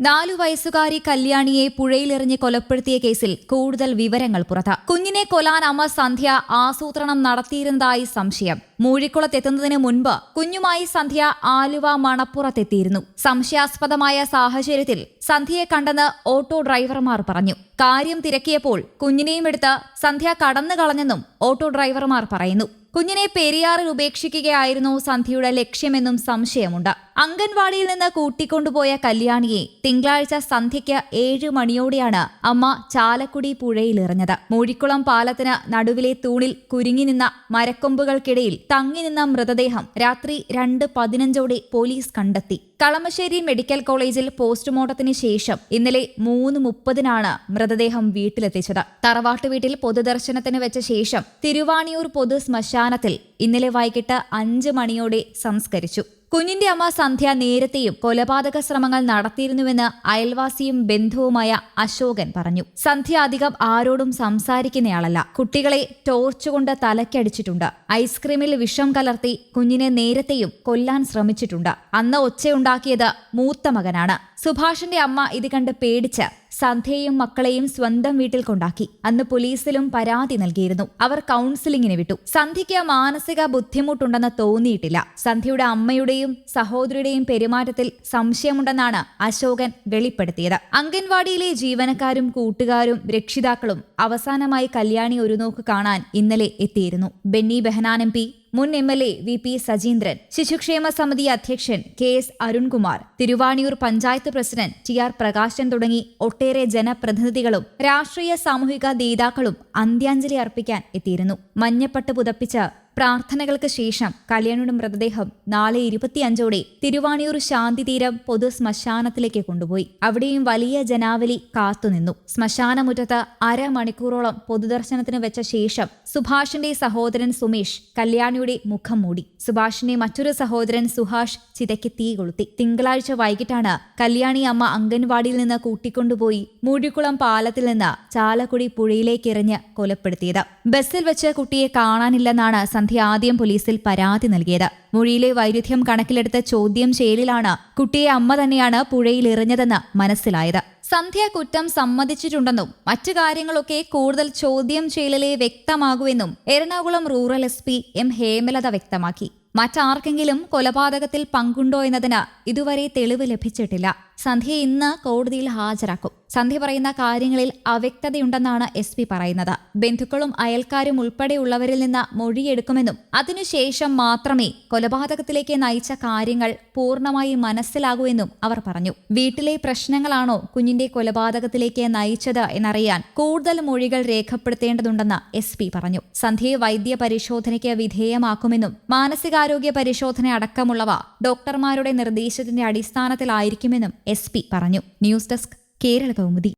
4 വയസ്സുകാരി കല്യാണിയെ പുഴയിലെറിഞ്ഞ് കൊലപ്പെടുത്തിയ കേസിൽ കൂടുതൽ വിവരങ്ങൾ പുറത്ത്. കുഞ്ഞിനെ കൊല്ലാൻ അമ്മ സന്ധ്യ ആസൂത്രണം നടത്തിയിരുന്നതായി സംശയം. മൂഴിക്കുളത്തെത്തുന്നതിന് മുൻപ് കുഞ്ഞുമായി സന്ധ്യ ആലുവ മണപ്പുറത്തെത്തിയിരുന്നു. സംശയാസ്പദമായ സാഹചര്യത്തിൽ സന്ധ്യയെ കണ്ടെന്ന് ഓട്ടോ ഡ്രൈവർമാർ പറഞ്ഞു. കാര്യം തിരക്കിയപ്പോൾ കുഞ്ഞിനെയും എടുത്ത് സന്ധ്യ കടന്നു കളഞ്ഞെന്നും ഓട്ടോ ഡ്രൈവർമാർ പറയുന്നു. കുഞ്ഞിനെ പെരിയാറിൽ ഉപേക്ഷിക്കുകയായിരുന്നു സന്ധ്യയുടെ ലക്ഷ്യമെന്നും സംശയമുണ്ട്. അംഗൻവാടിയിൽ നിന്ന് കൂട്ടിക്കൊണ്ടുപോയ കല്യാണിയെ തിങ്കളാഴ്ച സന്ധ്യയ്ക്ക് 7 മണിയോടെയാണ് അമ്മ ചാലക്കുടി പുഴയിലെറിഞ്ഞത്. മൂഴിക്കുളം പാലത്തിന് നടുവിലെ തൂണിൽ കുരുങ്ങി നിന്ന മരക്കൊമ്പുകൾക്കിടയിൽ തങ്ങി നിന്ന മൃതദേഹം രാത്രി 2:15 പോലീസ് കണ്ടെത്തി. കളമശ്ശേരി മെഡിക്കൽ കോളേജിൽ പോസ്റ്റ്മോർട്ടത്തിന് ശേഷം ഇന്നലെ 3:30 മൃതദേഹം വീട്ടിലെത്തിച്ചത്. തറവാട്ട് വീട്ടിൽ പൊതുദർശനത്തിന് വെച്ച ശേഷം തിരുവാണിയൂർ പൊതു ശ്മശാനത്തിൽ ഇന്നലെ വൈകിട്ട് 5 മണിയോടെ സംസ്കരിച്ചു. കുഞ്ഞിന്റെ അമ്മ സന്ധ്യ നേരത്തെയും കൊലപാതക ശ്രമങ്ങൾ നടത്തിയിരുന്നുവെന്ന് അയൽവാസിയും ബന്ധുവുമായ അശോകൻ പറഞ്ഞു. സന്ധ്യ അധികം ആരോടും സംസാരിക്കുന്നയാളല്ല. കുട്ടികളെ ടോർച്ചുകൊണ്ട് തലയ്ക്കടിച്ചിട്ടുണ്ട്. ഐസ്ക്രീമിൽ വിഷം കലർത്തി കുഞ്ഞിനെ നേരത്തെയും കൊല്ലാൻ ശ്രമിച്ചിട്ടുണ്ട്. അന്ന് ഒച്ചയുണ്ടാക്കിയത് മൂത്ത മകനാണ്. സുഭാഷിന്റെ അമ്മ ഇത് കണ്ട് പേടിച്ച് സന്ധ്യയും മക്കളെയും സ്വന്തം വീട്ടിൽ കൊണ്ടാക്കി. അന്ന് പോലീസിലും പരാതി നൽകിയിരുന്നു. അവർ കൗൺസിലിങ്ങിന് വിട്ടു. സന്ധ്യയ്ക്ക് മാനസിക ബുദ്ധിമുട്ടുണ്ടെന്ന് തോന്നിയിട്ടില്ല. സന്ധ്യയുടെ അമ്മയുടെയും സഹോദരിയുടെയും പെരുമാറ്റത്തിൽ സംശയമുണ്ടെന്നാണ് അശോകൻ വെളിപ്പെടുത്തിയത്. അംഗൻവാടിയിലെ ജീവനക്കാരും കൂട്ടുകാരും രക്ഷിതാക്കളും അവസാനമായി കല്യാണി ഒരു നോക്ക് കാണാൻ ഇന്നലെ എത്തിയിരുന്നു. ബെന്നി ബെഹനാൻ MP, മുൻ MLA VP സജീന്ദ്രൻ, ശിശുക്ഷേമ സമിതി അധ്യക്ഷൻ KS Arunkumar, Thiruvaniyoor panchayat president TR Prakashan തുടങ്ങി ഒട്ടേറെ ജനപ്രതിനിധികളും രാഷ്ട്രീയ സാമൂഹിക നേതാക്കളും അന്ത്യാഞ്ജലി അർപ്പിക്കാൻ എത്തിയിരുന്നു. മഞ്ഞപ്പട്ട് പുതപ്പിച്ച് പ്രാർത്ഥനകൾക്ക് ശേഷം കല്യാണിയുടെ മൃതദേഹം നാളെ 25 തിരുവാണിയൂർ ശാന്തിതീരം പൊതു ശ്മശാനത്തിലേക്ക് കൊണ്ടുപോയി. അവിടെയും വലിയ ജനാവലി കാത്തുനിന്നു. ശ്മശാനമുറ്റത്ത് അരമണിക്കൂറോളം പൊതുദർശനത്തിന് വെച്ച ശേഷം സുഭാഷിന്റെ സഹോദരൻ സുമേഷ് കല്യാണിയുടെ മുഖം മൂടി. സുഭാഷിന്റെ മറ്റൊരു സഹോദരൻ സുഹാഷ് ചിതയ്ക്ക് തീ കൊളുത്തി. തിങ്കളാഴ്ച വൈകിട്ടാണ് കല്യാണി അമ്മ അംഗൻവാടിയിൽ നിന്ന് കൂട്ടിക്കൊണ്ടുപോയി മൂഴിക്കുളം പാലത്തിൽ നിന്ന് ചാലക്കുടി പുഴയിലേക്ക് എറിഞ്ഞ് കൊലപ്പെടുത്തിയത്. ബസ്സിൽ വെച്ച് കുട്ടിയെ കാണാനില്ലെന്നാണ് സന്ധ്യ ആദ്യം പോലീസിൽ പരാതി നൽകിയത്. മൊഴിയിലെ വൈരുദ്ധ്യം കണക്കിലെടുത്ത ചോദ്യം ചെയ്യലിലാണ് കുട്ടിയെ അമ്മ തന്നെയാണ് പുഴയിൽ എറിഞ്ഞതെന്ന് മനസ്സിലായത്. സന്ധ്യ കുറ്റം സമ്മതിച്ചിട്ടുണ്ടെന്നും മറ്റു കാര്യങ്ങളൊക്കെ കൂടുതൽ ചോദ്യം ചെയ്യലിലെ വ്യക്തമാകുമെന്നും Ernakulam rural SP M Hemalatha വ്യക്തമാക്കി. മറ്റാർക്കെങ്കിലും കൊലപാതകത്തിൽ പങ്കുണ്ടോ എന്നതിന് ഇതുവരെ തെളിവ് ലഭിച്ചിട്ടില്ല. സന്ധ്യ ഇന്ന് കോടതിയിൽ ഹാജരാക്കും. സന്ധ്യ പറയുന്ന കാര്യങ്ങളിൽ അവ്യക്തതയുണ്ടെന്നാണ് SP പറയുന്നത്. ബന്ധുക്കളും അയൽക്കാരും ഉൾപ്പെടെയുള്ളവരിൽ നിന്ന് മൊഴിയെടുക്കുമെന്നും അതിനുശേഷം മാത്രമേ കൊലപാതകത്തിലേക്ക് നയിച്ച കാര്യങ്ങൾ പൂർണ്ണമായി മനസ്സിലാകൂ എന്നും അവർ പറഞ്ഞു. വീട്ടിലെ പ്രശ്നങ്ങളാണോ കുഞ്ഞിന്റെ കൊലപാതകത്തിലേക്ക് നയിച്ചത് എന്നറിയാൻ കൂടുതൽ മൊഴികൾ രേഖപ്പെടുത്തേണ്ടതുണ്ടെന്ന് SP പറഞ്ഞു. സന്ധ്യയെ വൈദ്യ പരിശോധനയ്ക്ക് വിധേയമാക്കുമെന്നും മാനസികാരോഗ്യ പരിശോധന അടക്കമുള്ളവ ഡോക്ടർമാരുടെ നിർദ്ദേശത്തിന്റെ അടിസ്ഥാനത്തിലായിരിക്കുമെന്നും SP പറഞ്ഞു. News desk Kerala Kaumudi.